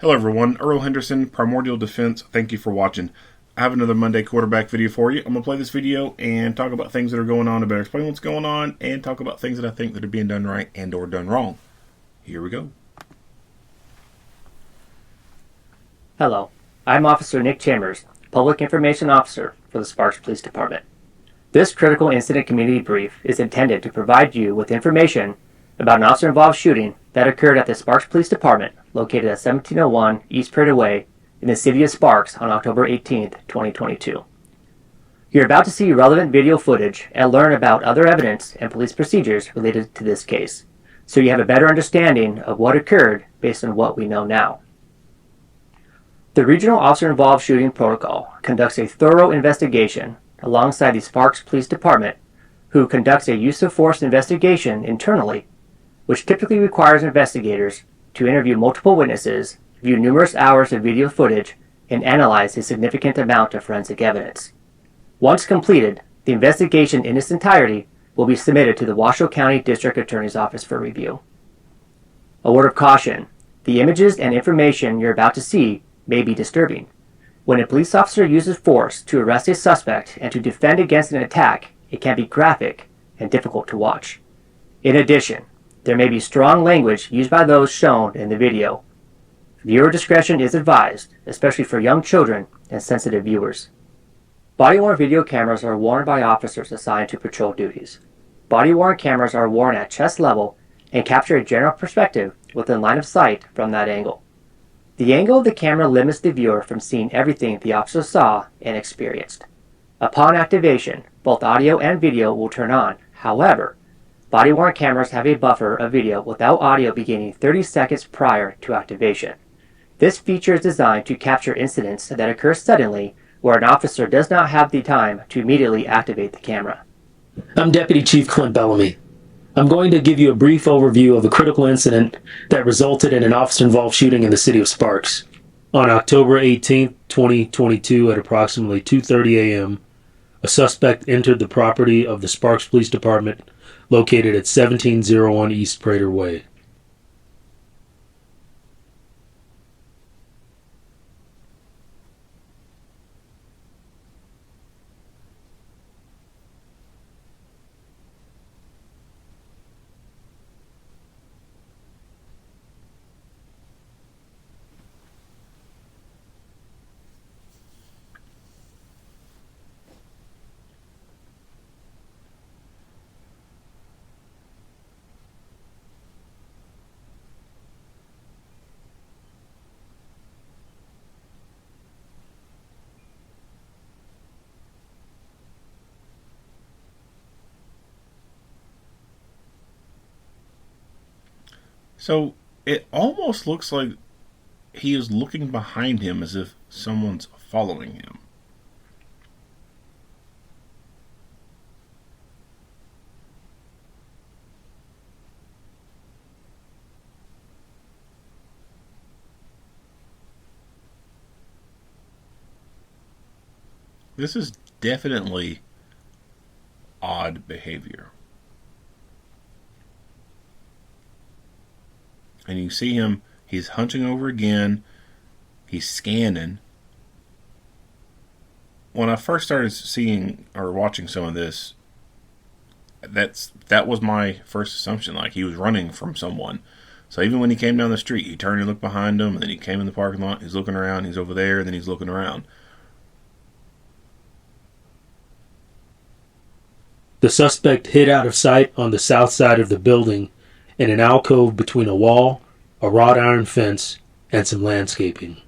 Hello everyone, Earl Henderson, Primordial Defense. Thank you for watching. I have another Monday quarterback video for you. I'm going to play this video and talk about things that are going on, about explain what's going on, and talk about things that I think that are being done right and or done wrong. Here we go. Hello, I'm Officer Nick Chambers, Public Information Officer for the Sparks Police Department. This critical incident community brief is intended to provide you with information about an officer-involved shooting that occurred at the Sparks Police Department located at 1701 East Parade Way in the city of Sparks on October 18, 2022. You're about to see relevant video footage and learn about other evidence and police procedures related to this case, so you have a better understanding of what occurred based on what we know now. The Regional Officer-Involved Shooting Protocol conducts a thorough investigation alongside the Sparks Police Department, who conducts a use-of-force investigation internally, which typically requires investigators to interview multiple witnesses, view numerous hours of video footage, and analyze a significant amount of forensic evidence. Once completed, the investigation in its entirety will be submitted to the Washoe County District Attorney's Office for review. A word of caution: the images and information you're about to see may be disturbing. When a police officer uses force to arrest a suspect and to defend against an attack, it can be graphic and difficult to watch. In addition, there may be strong language used by those shown in the video. Viewer discretion is advised, especially for young children and sensitive viewers. Body-worn video cameras are worn by officers assigned to patrol duties. Body-worn cameras are worn at chest level and capture a general perspective within line of sight from that angle. The angle of the camera limits the viewer from seeing everything the officer saw and experienced. Upon activation, both audio and video will turn on. However, body-worn cameras have a buffer of video without audio beginning 30 seconds prior to activation. This feature is designed to capture incidents that occur suddenly where an officer does not have the time to immediately activate the camera. I'm Deputy Chief Clint Bellamy. I'm going to give you a brief overview of a critical incident that resulted in an officer-involved shooting in the city of Sparks. On October 18, 2022 at approximately 2:30 a.m., a suspect entered the property of the Sparks Police Department located at 1701 East Prater Way. So it almost looks like he is looking behind him as if someone's following him. This is definitely odd behavior. And you see him, he's hunching over again, he's scanning. When I first started seeing or watching some of this, that was my first assumption, like he was running from someone. So even when he came down the street, he turned and looked behind him, and then he came in the parking lot, he's looking around, he's over there, and then he's looking around. The suspect hid out of sight on the south side of the building in an alcove between a wall, a wrought iron fence, and some landscaping.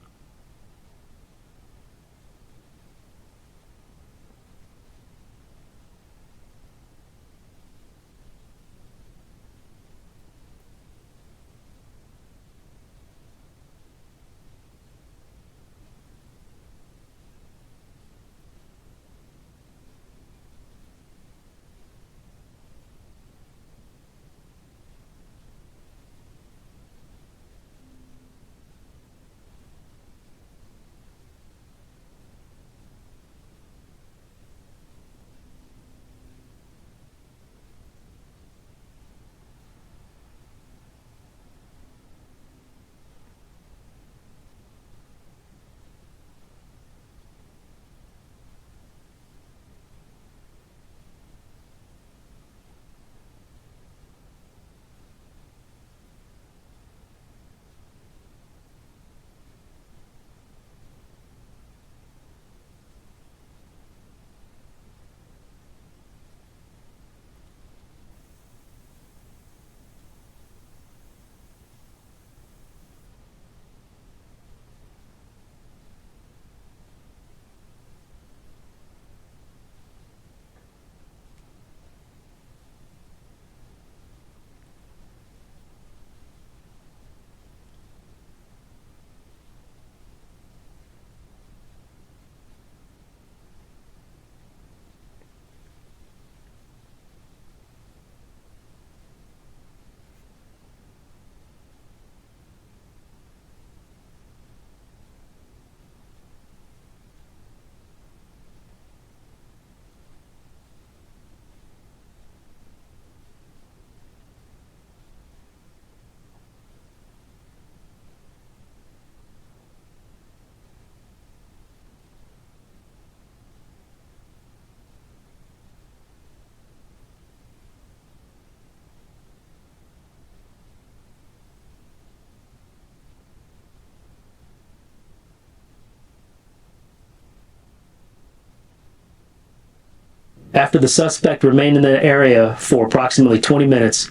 After the suspect remained in the area for approximately 20 minutes,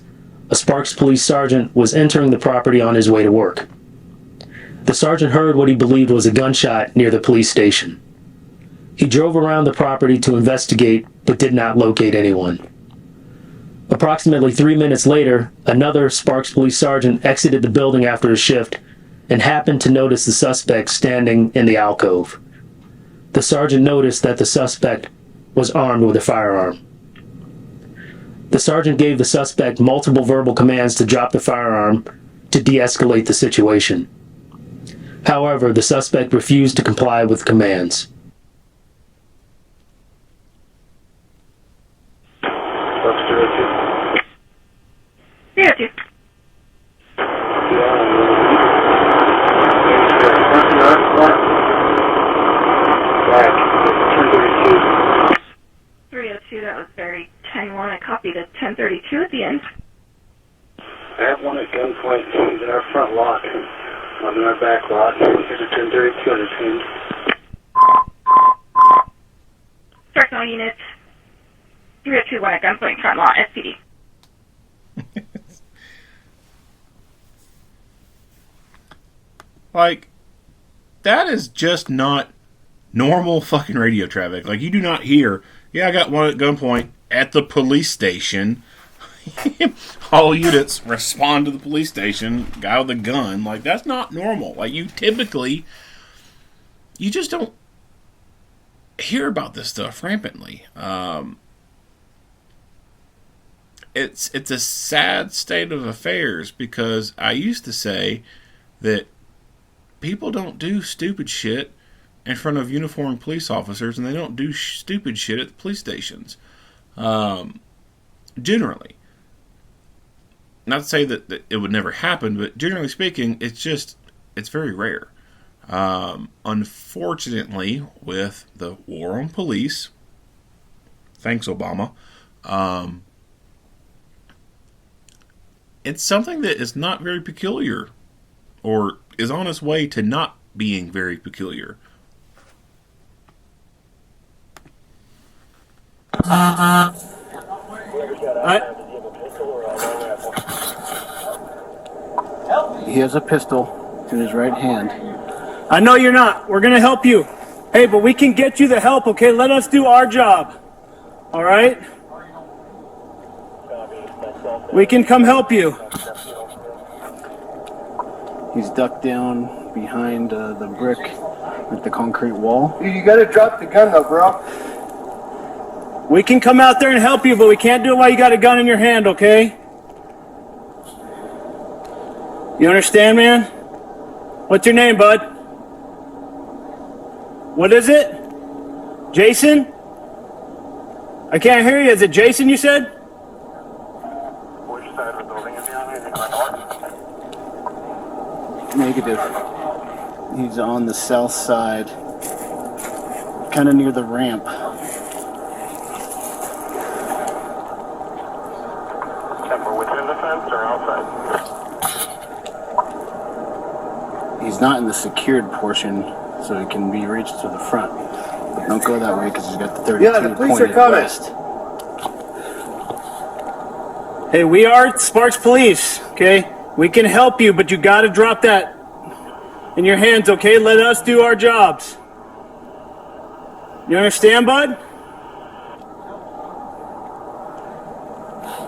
a Sparks police sergeant was entering the property on his way to work. The sergeant heard what he believed was a gunshot near the police station. He drove around the property to investigate, but did not locate anyone. Approximately 3 minutes later, another Sparks police sergeant exited the building after his shift and happened to notice the suspect standing in the alcove. The sergeant noticed that the suspect was armed with a firearm. The sergeant gave the suspect multiple verbal commands to drop the firearm to de-escalate the situation. However, the suspect refused to comply with commands. Yeah, dude. That was very 10-1. I copied a 1032 at the end. I have one at gunpoint in our front lot, on our back lot. Here's a 1032 on his hand. Start calling units. 3021 at gunpoint, front lot, SPD. Like, that is just not normal fucking radio traffic. Like, you do not hear, yeah, I got one at gunpoint at the police station. All units respond to the police station. Guy with a gun. Like, that's not normal. Like, you just don't hear about this stuff rampantly. It's a sad state of affairs, because I used to say that people don't do stupid shit in front of uniformed police officers, and they don't do stupid shit at the police stations. Generally. Not to say that it would never happen, but generally speaking, it's very rare. Unfortunately, with the war on police, thanks Obama, it's something that is not very peculiar, or is on its way to not being very peculiar. He has a pistol in his right hand. I know you're not. We're going to help you. Hey, but we can get you the help, okay? Let us do our job. All right? We can come help you. He's ducked down behind the brick, like the concrete wall. You gotta drop the gun though, bro. We can come out there and help you, but we can't do it while you got a gun in your hand, okay? You understand, man? What's your name, bud? What is it? Jason? I can't hear you. Is it Jason, you said? Which side of the building is he on? Is he going north? Negative. He's on the south side, kind of near the ramp. And we're within the fence or outside? He's not in the secured portion, so he can be reached to the front. But don't go that way because he's got the 32 Yeah, the police are pointed coming. west. Hey, we are Sparks Police, okay? We can help you, but you got to drop that in your hands, okay? Let us do our jobs. You understand, bud?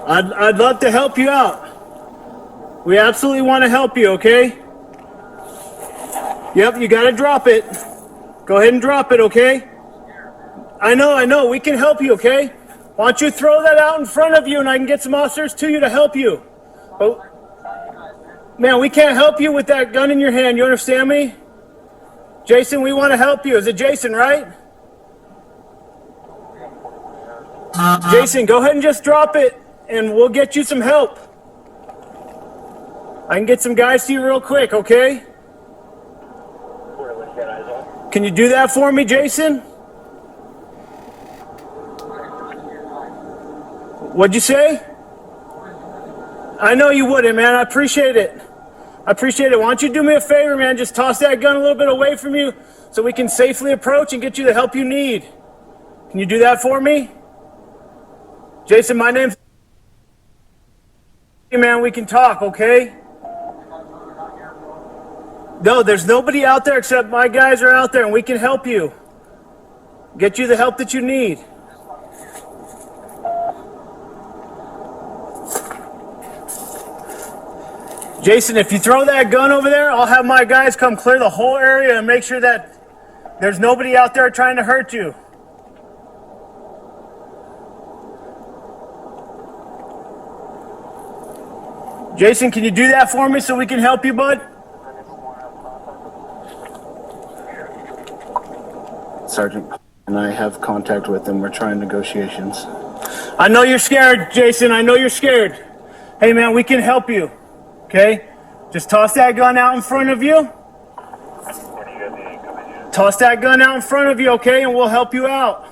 I'd love to help you out. We absolutely want to help you, okay? Yep, you got to drop it. Go ahead and drop it, okay? I know. We can help you, okay? Why don't you throw that out in front of you and I can get some officers to you to help you. But, man, we can't help you with that gun in your hand. You understand me? Jason, we want to help you. Is it Jason, right? Jason, go ahead and just drop it and we'll get you some help. I can get some guys to you real quick, okay? Can you do that for me, Jason? What'd you say? I know you wouldn't, man. I appreciate it. Why don't you do me a favor, man? Just toss that gun a little bit away from you so we can safely approach and get you the help you need. Can you do that for me? Jason, my name's... Hey, man, we can talk, okay? No, there's nobody out there except my guys are out there, and we can help you. Get you the help that you need. Jason, if you throw that gun over there, I'll have my guys come clear the whole area and make sure that there's nobody out there trying to hurt you. Jason, can you do that for me so we can help you, bud? Sergeant and I have contact with them. We're trying negotiations. I know you're scared, Jason. I know you're scared. Hey, man, we can help you. Okay? Just toss that gun out in front of you. Toss that gun out in front of you, okay? And we'll help you out.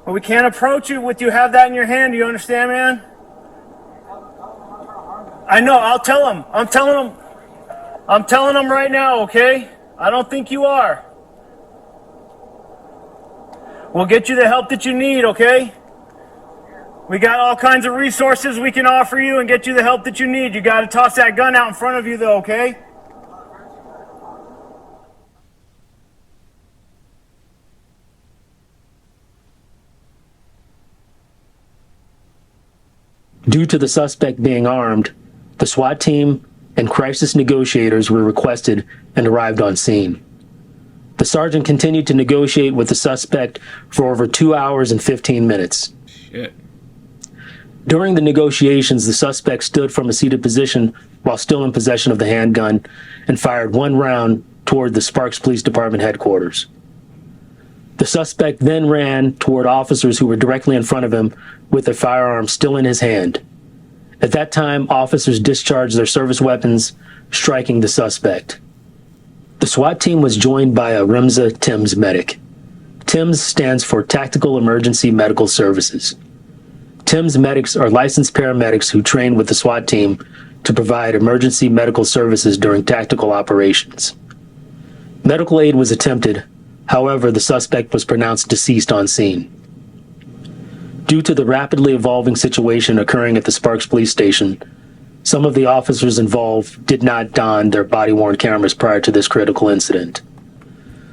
But we can't approach you with you have that in your hand. Do you understand, man? I know. I'll tell him. I'm telling him right now, okay? I don't think you are. We'll get you the help that you need, okay? We got all kinds of resources we can offer you and get you the help that you need. You got to toss that gun out in front of you, though, okay? Due to the suspect being armed, the SWAT team and crisis negotiators were requested and arrived on scene. The sergeant continued to negotiate with the suspect for over 2 hours and 15 minutes. Shit. During the negotiations, the suspect stood from a seated position while still in possession of the handgun and fired one round toward the Sparks Police Department headquarters. The suspect then ran toward officers who were directly in front of him with their firearms still in his hand. At that time, officers discharged their service weapons, striking the suspect. The SWAT team was joined by a REMSA TIMS medic. TIMS stands for Tactical Emergency Medical Services. TIMS medics are licensed paramedics who train with the SWAT team to provide emergency medical services during tactical operations. Medical aid was attempted, however, the suspect was pronounced deceased on scene. Due to the rapidly evolving situation occurring at the Sparks Police Station, some of the officers involved did not don their body-worn cameras prior to this critical incident.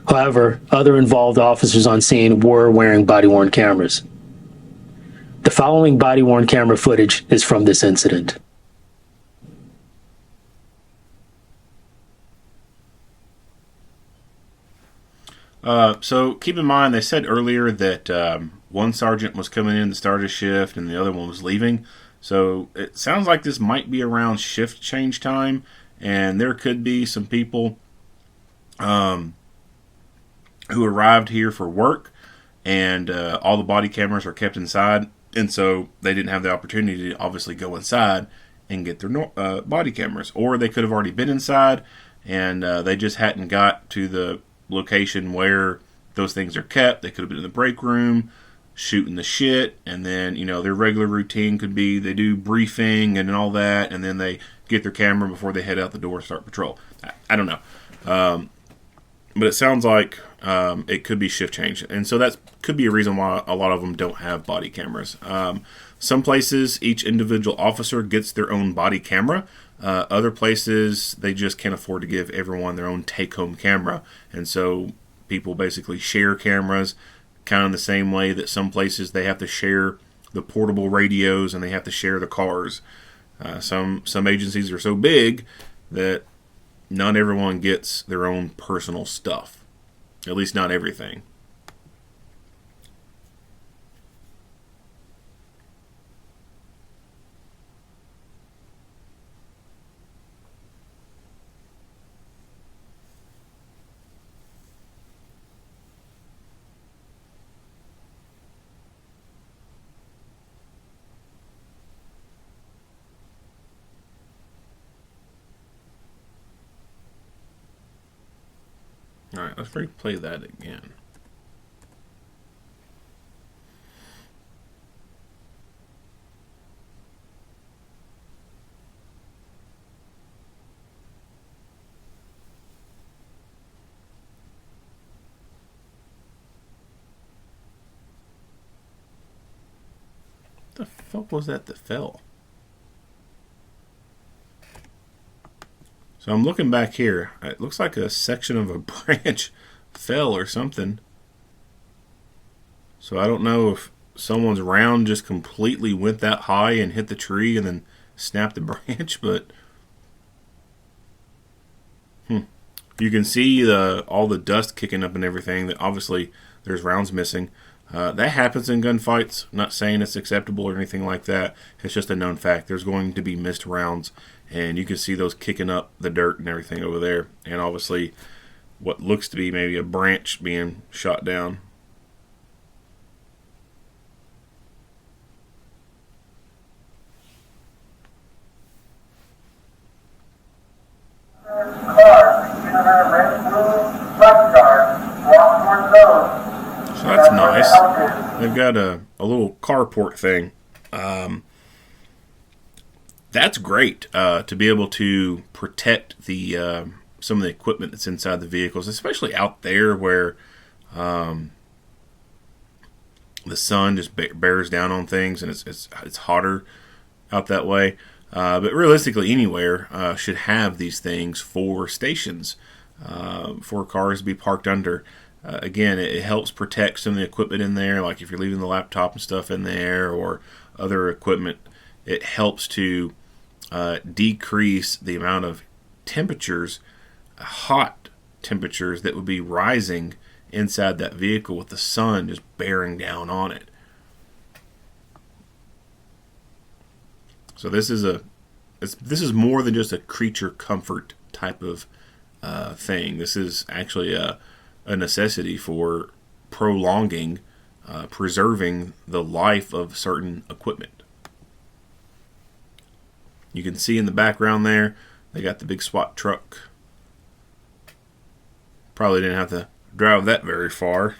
However, other involved officers on scene were wearing body-worn cameras. The following body-worn camera footage is from this incident. So keep in mind, they said earlier that one sergeant was coming in to start his shift and the other one was leaving. So it sounds like this might be around shift change time, and there could be some people who arrived here for work, and all the body cameras are kept inside, and so they didn't have the opportunity to obviously go inside and get their body cameras. Or they could have already been inside, and they just hadn't got to the location where those things are kept. They could have been in the break room shooting the shit, and then, you know, their regular routine could be they do briefing and all that, and then they get their camera before they head out the door and start patrol. I don't know. But it sounds like it could be shift change, and so that could be a reason why a lot of them don't have body cameras. Some places, each individual officer gets their own body camera. Other places, they just can't afford to give everyone their own take-home camera, and so people basically share cameras, kind of in the same way that some places they have to share the portable radios and they have to share the cars. Some agencies are so big that not everyone gets their own personal stuff. At least not everything. Alright, let's replay that again. the fuck was that fell? So I'm looking back here. It looks like a section of a branch fell or something. So I don't know if someone's round just completely went that high and hit the tree and then snapped the branch, but you can see all the dust kicking up and everything. That obviously there's rounds missing. That happens in gunfights. I'm not saying it's acceptable or anything like that. It's just a known fact. There's going to be missed rounds, and you can see those kicking up the dirt and everything over there. And obviously what looks to be maybe a branch being shot down. So that's nice. They've got a little carport thing. That's great to be able to protect the some of the equipment that's inside the vehicles, especially out there where the sun just bears down on things and it's hotter out that way. But realistically, anywhere should have these things for stations, for cars to be parked under. Again, it helps protect some of the equipment in there, like if you're leaving the laptop and stuff in there or other equipment. It helps to decrease the amount of temperatures, hot temperatures that would be rising inside that vehicle with the sun just bearing down on it. So this is more than just a creature comfort type of thing. This is actually a necessity for prolonging, preserving the life of certain equipment. You can see in the background there, they got the big SWAT truck. Probably didn't have to drive that very far.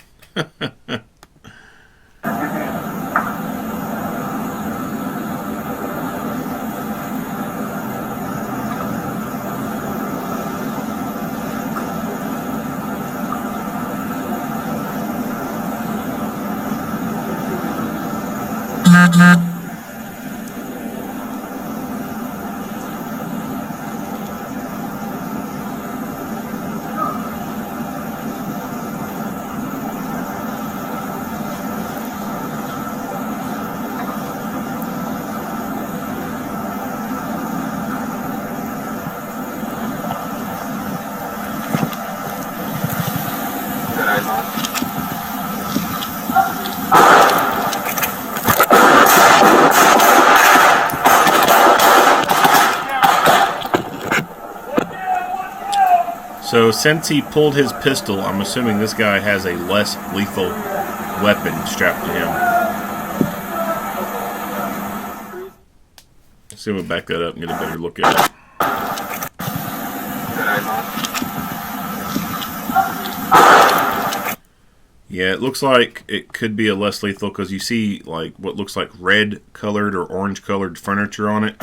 So since he pulled his pistol, I'm assuming this guy has a less lethal weapon strapped to him. Let's see if we'll back that up and get a better look at it. Yeah, it looks like it could be a less lethal because you see like what looks like red colored or orange colored furniture on it.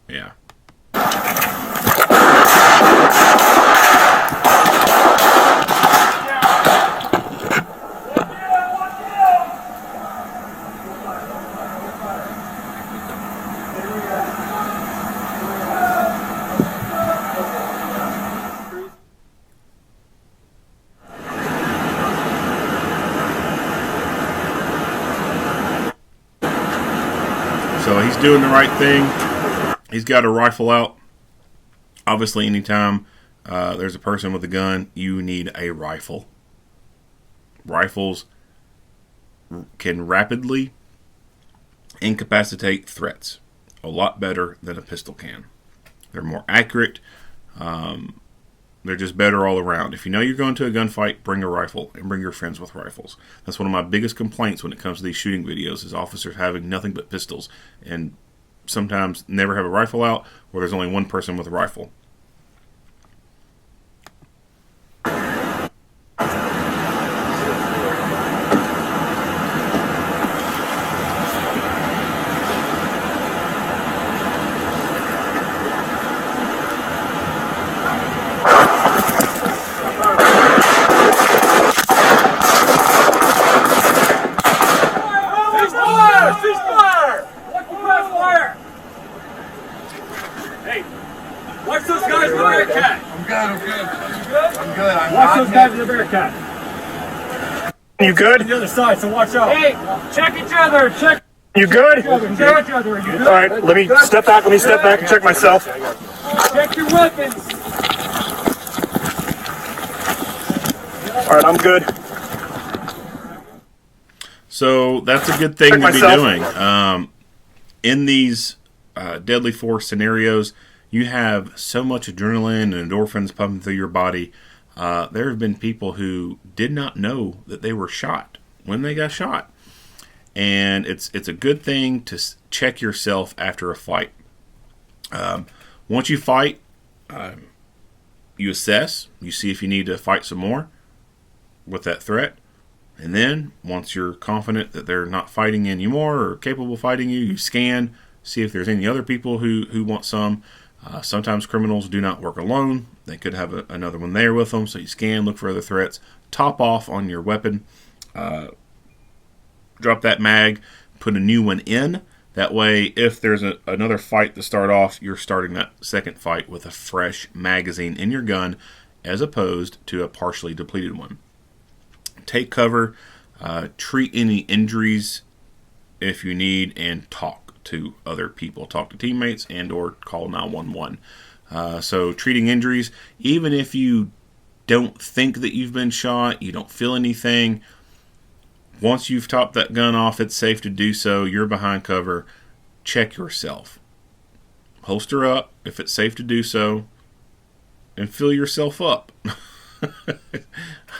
Yeah. So he's doing the right thing. He's got a rifle out. Obviously, anytime there's a person with a gun, you need a rifle. Rifles can rapidly incapacitate threats a lot better than a pistol can. They're more accurate. They're just better all around. If you know you're going to a gunfight, bring a rifle and bring your friends with rifles. That's one of my biggest complaints when it comes to these shooting videos is officers having nothing but pistols and sometimes never have a rifle out or there's only one person with a rifle. guys in the Bearcat? I'm good. I'm good. I'm Watch those not guys in the Bearcat. You good? On the other side, so watch out. Hey, check each other. Check You good? each other. Check each other. Are you good? All right, let me step back. Let me step back and check myself. Check your weapons. All right, I'm good. So that's a good thing to be doing. In these deadly force scenarios, you have so much adrenaline and endorphins pumping through your body. There have been people who did not know that they were shot when they got shot. And it's a good thing to check yourself after a fight. Once you fight, you assess. You see if you need to fight some more with that threat. And then, once you're confident that they're not fighting anymore or capable of fighting you, you scan, see if there's any other people who want some. Sometimes criminals do not work alone. They could have another one there with them. So you scan, look for other threats, top off on your weapon, drop that mag, put a new one in. That way, if there's another fight to start off, you're starting that second fight with a fresh magazine in your gun as opposed to a partially depleted one. Take cover, treat any injuries if you need, and talk to other people. Talk to teammates and or call 911. So treating injuries, even if you don't think that you've been shot, you don't feel anything, once you've topped that gun off, it's safe to do so. You're behind cover. Check yourself. Holster up if it's safe to do so, and fill yourself up.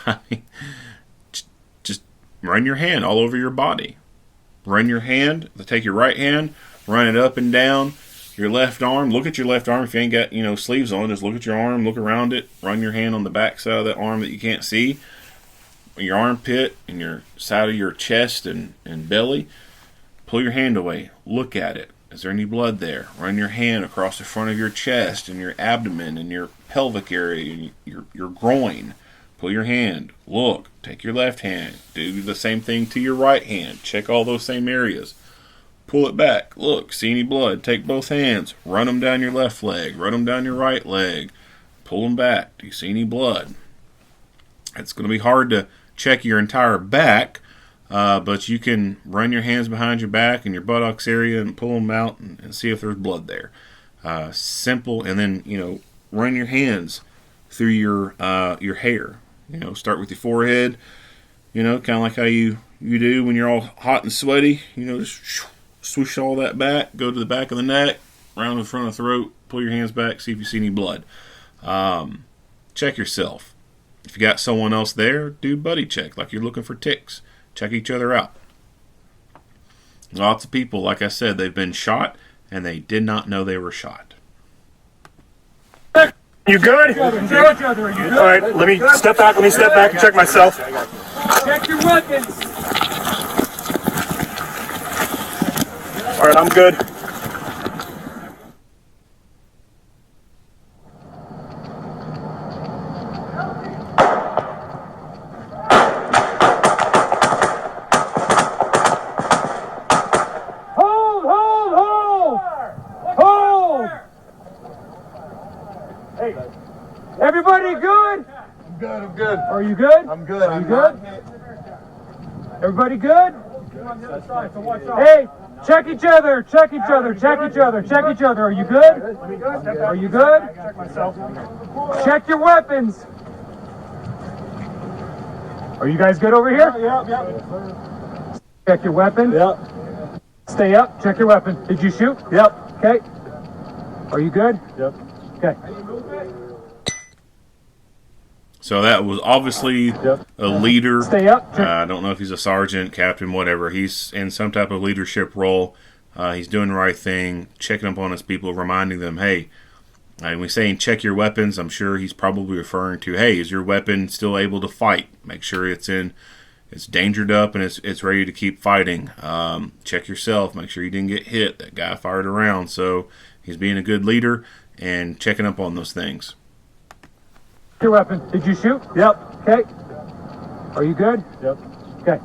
I mean, just run your hand all over your body. Run your hand. Take your right hand, run it up and down your left arm. Look at your left arm. If you ain't got sleeves on, just look at your arm. Look around it. Run your hand on the back side of that arm that you can't see. Your armpit and your side of your chest and belly. Pull your hand away. Look at it. Is there any blood there? Run your hand across the front of your chest and your abdomen and your pelvic area and your groin. Pull your hand. Look. Take your left hand. Do the same thing to your right hand. Check all those same areas. Pull it back. Look. See any blood? Take both hands. Run them down your left leg. Run them down your right leg. Pull them back. Do you see any blood? It's going to be hard to check your entire back, but you can run your hands behind your back and your buttocks area and pull them out and see if there's blood there. Simple, and then run your hands through your hair. Start with your forehead. Kind of like how you do when you're all hot and sweaty. Just swoosh all that back. Go to the back of the neck, around the front of the throat. Pull your hands back. See if you see any blood. Check yourself. If you got someone else there, do buddy check, like you're looking for ticks. Check each other out. Lots of people, like I said, they've been shot, and they did not know they were shot. You good? Check each other. Are you good? All right, let me step back and check myself. Check your weapons. All right, I'm good. Everybody good? I'm good. I'm good. Are you good? I'm good. Are you I'm good? not- Everybody good? Hey, check each other. Check each other. Check each other. Check each other. Are you good? Are you good? Check myself. Check your weapons. Are you guys good over here? Yep. Check your weapons. Yep. Stay up. Check your weapon. Did you shoot? Yep. Okay. Are you good? Yep. Okay. So that was obviously a leader. Stay up. I don't know if he's a sergeant, captain, whatever. He's in some type of leadership role. He's doing the right thing, checking up on his people, reminding them, hey, when we're saying check your weapons, I'm sure he's probably referring to, hey, is your weapon still able to fight? Make sure it's dangered up and it's ready to keep fighting. Check yourself. Make sure you didn't get hit. That guy fired around. So he's being a good leader and checking up on those things. Your weapon. Did you shoot? Yep. Okay. Are you good? Yep. Okay.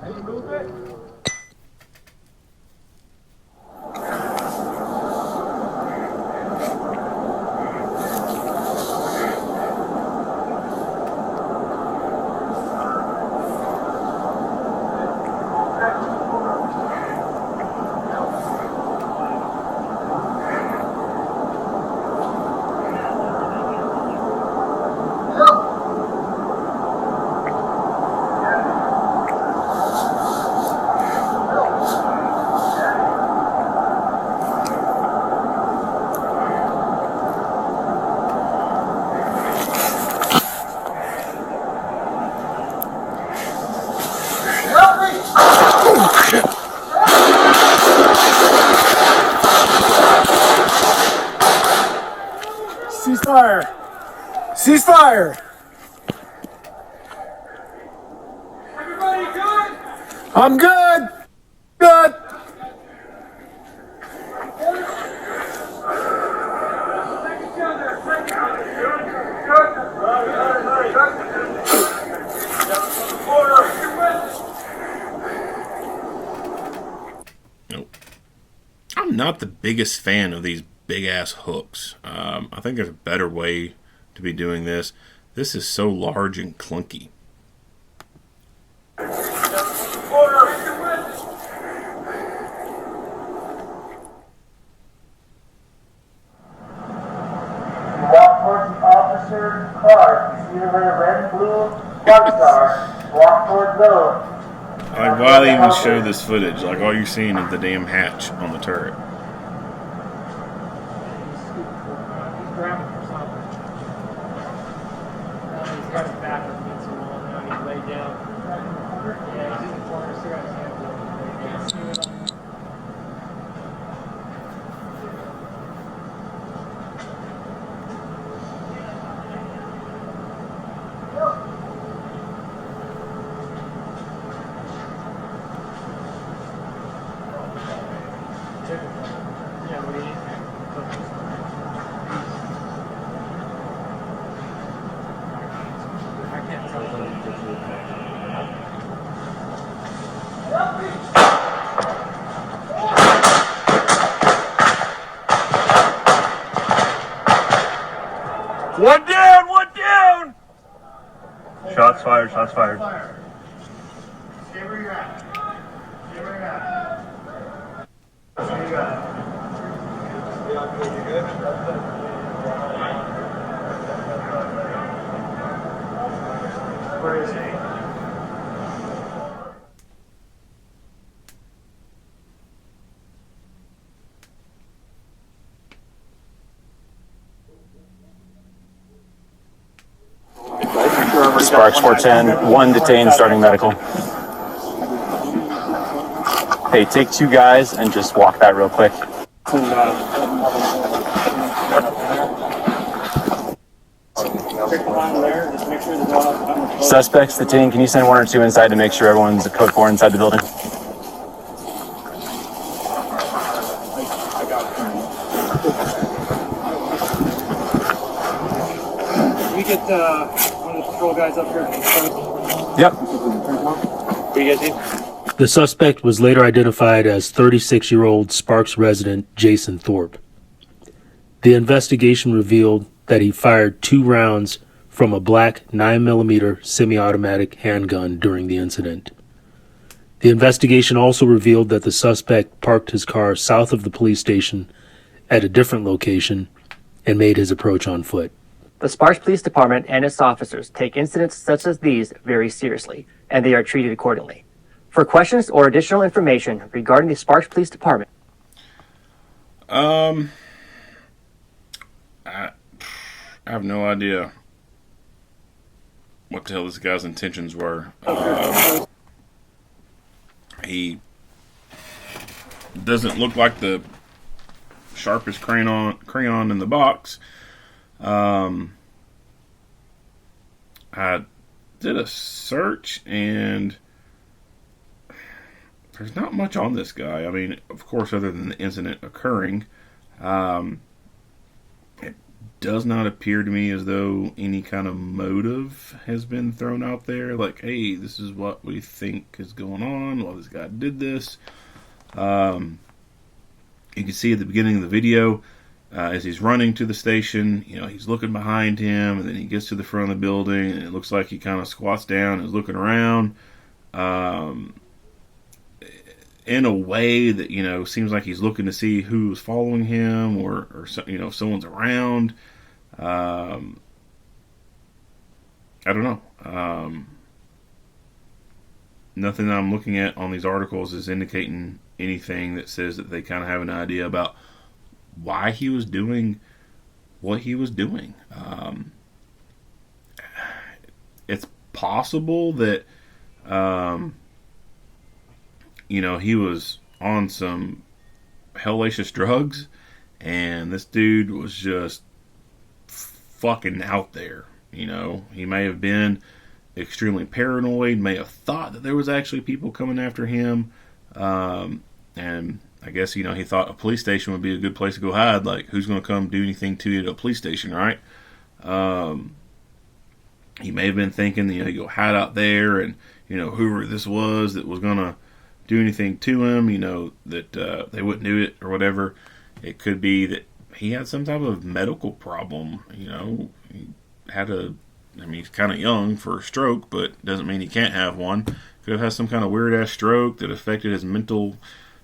Ceasefire! Ceasefire! Everybody good? I'm good! Good! Nope. I'm not the biggest fan of these big ass hooks. I think there's a better way to be doing this. This is so large and clunky. Walk towards the officer's car. You see the red and blue plugs are. Walk towards those. Like, why they even show this footage? Like, all you're seeing is the damn hatch on the turret. One down! One down! Shots fired, shots fired. Stay where you're at. Stay where you're at. Stay you at. Where is he? Sparks 410, 1 detained, starting medical. Hey, take 2 guys and just walk that real quick. Suspects detained, can you send 1 or 2 inside to make sure everyone's code 4 inside the building? We get one of the patrol guys up here. Yep. What do you guys need? The suspect was later identified as 36-year-old Sparks resident Jason Thorpe. The investigation revealed that he fired 2 rounds from a black 9mm semi-automatic handgun during the incident. The investigation also revealed that the suspect parked his car south of the police station at a different location and made his approach on foot. The Sparks Police Department and its officers take incidents such as these very seriously, and they are treated accordingly. For questions or additional information regarding the Sparks Police Department, I have no idea what the hell this guy's intentions were. He doesn't look like the sharpest crayon in the box. I did a search and there's not much on this guy. I mean, of course, other than the incident occurring, it does not appear to me as though any kind of motive has been thrown out there. Like, hey, this is what we think is going on. Well, this guy did this. You can see at the beginning of the video, as he's running to the station, you know, he's looking behind him, and then he gets to the front of the building, and it looks like he kind of squats down and is looking around. In a way that, you know, seems like he's looking to see who's following him or you know, if someone's around. I don't know. Nothing that I'm looking at on these articles is indicating anything that says that they kind of have an idea about why he was doing what he was doing. It's possible that you know, he was on some hellacious drugs, and this dude was just fucking out there. You know, he may have been extremely paranoid, may have thought that there was actually people coming after him. And I guess, you know, he thought a police station would be a good place to go hide. Like, who's going to come do anything to you at a police station, right? He may have been thinking, you know, you go hide out there, and, you know, whoever this was that was going to do anything to him, you know, that they wouldn't do it or whatever. It could be that he had some type of medical problem, you know. He had I mean, he's kind of young for a stroke, but doesn't mean he can't have one. Could have had some kind of weird-ass stroke that affected his mental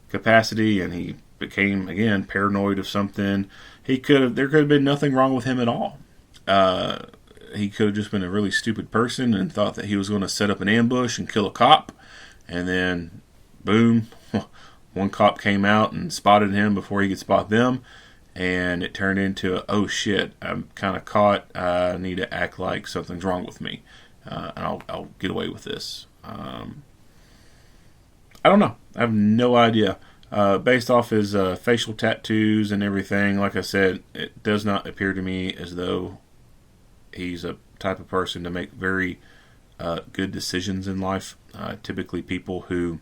capacity, and he became, again, paranoid of something. There could have been nothing wrong with him at all. He could have just been a really stupid person and thought that he was going to set up an ambush and kill a cop, and then, boom, one cop came out and spotted him before he could spot them, and it turned into, oh shit, I'm kind of caught, I need to act like something's wrong with me, and I'll get away with this. I don't know. I have no idea. Based off his facial tattoos and everything, like I said, it does not appear to me as though he's a type of person to make very good decisions in life. Typically people who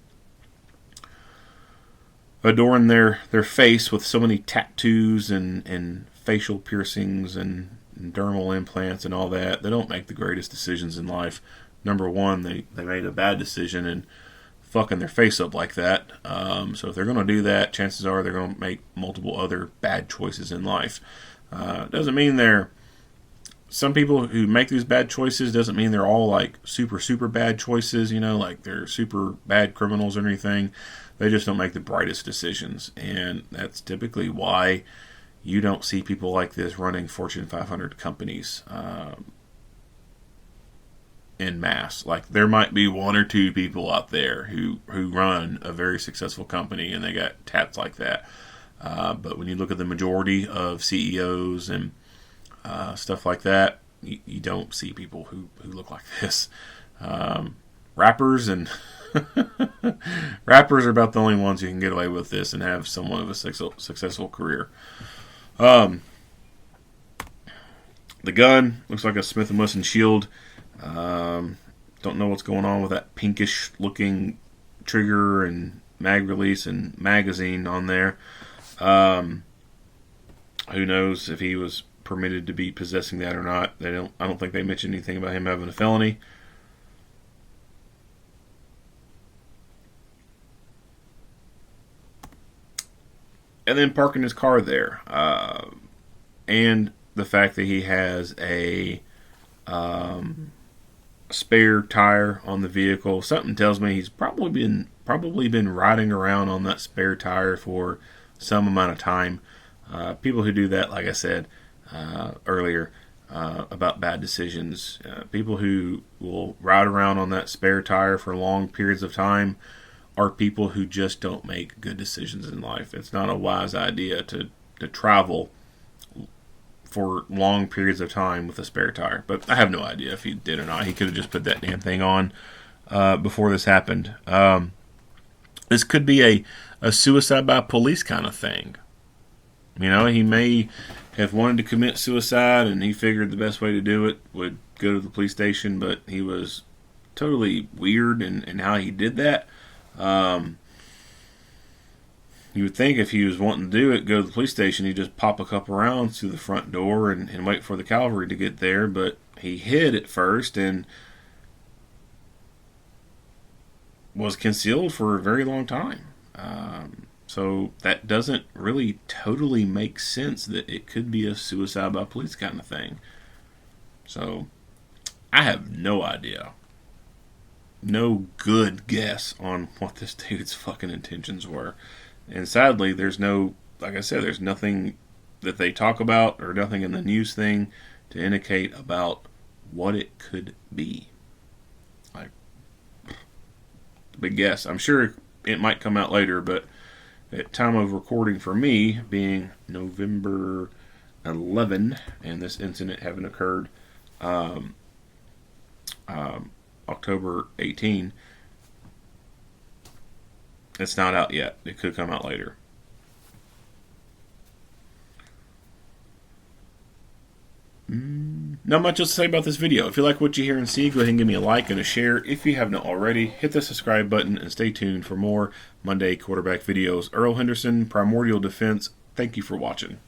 adorn their face with so many tattoos and facial piercings and dermal implants and all that, they don't make the greatest decisions in life. Number one, they made a bad decision and fucking their face up like that. So if they're going to do that, chances are they're going to make multiple other bad choices in life. Doesn't mean some people who make these bad choices doesn't mean they're all like super, super bad choices, you know, like they're super bad criminals or anything. They just don't make the brightest decisions. And that's typically why you don't see people like this running Fortune 500 companies en masse. Like, there might be one or two people out there who run a very successful company and they got tats like that. But when you look at the majority of CEOs and stuff like that, you don't see people who look like this. Rappers and rappers are about the only ones who can get away with this and have somewhat of a successful career. The gun looks like a Smith & Wesson Shield. Don't know what's going on with that pinkish looking trigger and mag release and magazine on there. Who knows if he was permitted to be possessing that or not. I don't think they mentioned anything about him having a felony. And then parking his car there. And the fact that he has a spare tire on the vehicle. Something tells me he's probably been riding around on that spare tire for some amount of time. People who do that, like I said earlier, about bad decisions, people who will ride around on that spare tire for long periods of time are people who just don't make good decisions in life. It's not a wise idea to travel for long periods of time with a spare tire. But I have no idea if he did or not. He could have just put that damn thing on before this happened. This could be a suicide by police kind of thing. You know, he may have wanted to commit suicide and he figured the best way to do it would go to the police station, but he was totally weird in how he did that. You would think if he was wanting to do it, go to the police station, he'd just pop a couple rounds through the front door and wait for the cavalry to get there, but he hid at first and was concealed for a very long time. So that doesn't really totally make sense that it could be a suicide by police kind of thing. So I have no idea. No good guess on what this dude's fucking intentions were. And sadly, there's nothing that they talk about or nothing in the news thing to indicate about what it could be. Like, big guess. I'm sure it might come out later, but at time of recording for me, being November 11, and this incident having occurred October 18, it's not out yet. It could come out later. Not much else to say about this video. If you like what you hear and see, go ahead and give me a like and a share. If you have not already, hit the subscribe button and stay tuned for more Monday quarterback videos. Earl Henderson, Primordial Defense, thank you for watching.